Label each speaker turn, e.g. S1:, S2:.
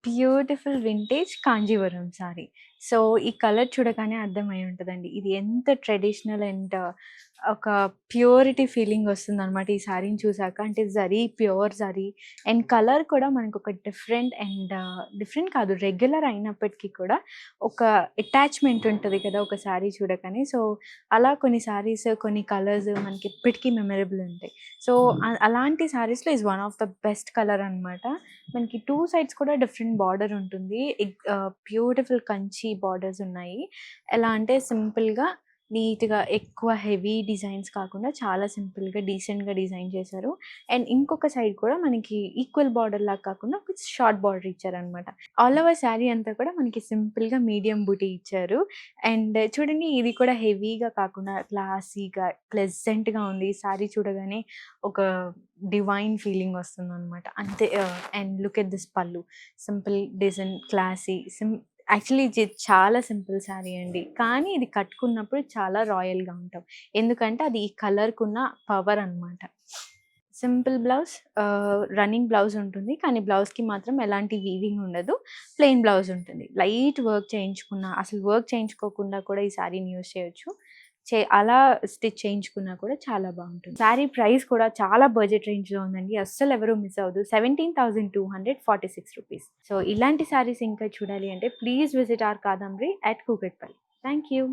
S1: Beautiful vintage Kanjeevaram sorry. So, ఈ colour చూడగానే అర్థమై ఉంటదండి. ఇది ఎంత ట్రెడిషనల్ అండ్ ఒక ప్యూరిటీ ఫీలింగ్ వస్తుందనమాట ఈ సారీని చూసాక. అంటే zari, pure zari and colour కూడా మనకొక డిఫరెంట్ అండ్ డిఫరెంట్ కాదు రెగ్యులర్ అయినప్పటికీ కూడా ఒక అటాచ్‌మెంట్ ఉంటది కదా! ఒక సారీ చూడగానే. సో, అలా కొన్ని సారీస్, కొన్ని కలర్స్ మనకి ఇప్పటికీ మెమరబుల్ ఉంటాయి. సో, అలాంటి సారీస్‌లో is one of the best colour అనమాట. మనకి 2 సైడ్స్ కూడా డిఫరెంట్ బార్డర్ ఉంటుంది. బ్యూటిఫుల్ కంచి బార్డర్స్ ఉన్నాయి. ఎలా అంటే సింపుల్‌గా, నీట్‌గా ఎక్కువ హెవీ డిజైన్స్ కాకుండా చాలా సింపుల్‌గా, డీసెంట్‌గా డిజైన్ చేశారు. అండ్ ఇంకొక సైడ్ కూడా మనకి ఈక్వల్ బార్డర్‌లాగా కాకుండా ఒక షార్ట్ బార్డర్ ఇచ్చారనమాట. ఆల్ ఓవర్ శారీ అంతా కూడా మనకి సింపుల్‌గా మీడియం బూటీ ఇచ్చారు. అండ్ చూడండి ఇది కూడా హెవీగా కాకుండా క్లాసీగా, ప్లెజెంట్‌గా ఉంది. సారీ చూడగానే ఒక డివైన్ ఫీలింగ్ వస్తుందనమాట. అంతే అండ్ లుక్ ఎట్ దిస్ పల్లు. సింపుల్ డిజైన్, క్లాసీ యాక్చువల్లీ ఇది చాలా సింపుల్ శారీ అండి. కానీ ఇది కట్టుకున్నప్పుడు చాలా రాయల్‌గా ఉంటాం. ఎందుకంటే అది ఈ కలర్‌కున్న పవర్ అనమాట. సింపుల్ బ్లౌజ్ రన్నింగ్ బ్లౌజ్ ఉంటుంది. కానీ బ్లౌజ్‌కి మాత్రం ఎలాంటి వీవింగ్ ఉండదు. ప్లెయిన్ బ్లౌజ్ ఉంటుంది. లైట్ వర్క్ చేయించుకున్న అసలు వర్క్ చేయించుకోకుండా కూడా ఈ శారీని యూజ్ చేయొచ్చు. అలా స్టిచ్ చేయించుకున్నా కూడా చాలా బావుంటుంది. శారీ ప్రైస్ కూడా చాలా బడ్జెట్ రేంజ్‌లో ఉందండి. అస్సలెవరు మిస్ అవ్వద్దు. 17,246 రూపీస్. సో, ఇలాంటి శారీస్ ఇంకా చూడాలి అంటే please visit our Kadambari at Kukatpally. Thank you.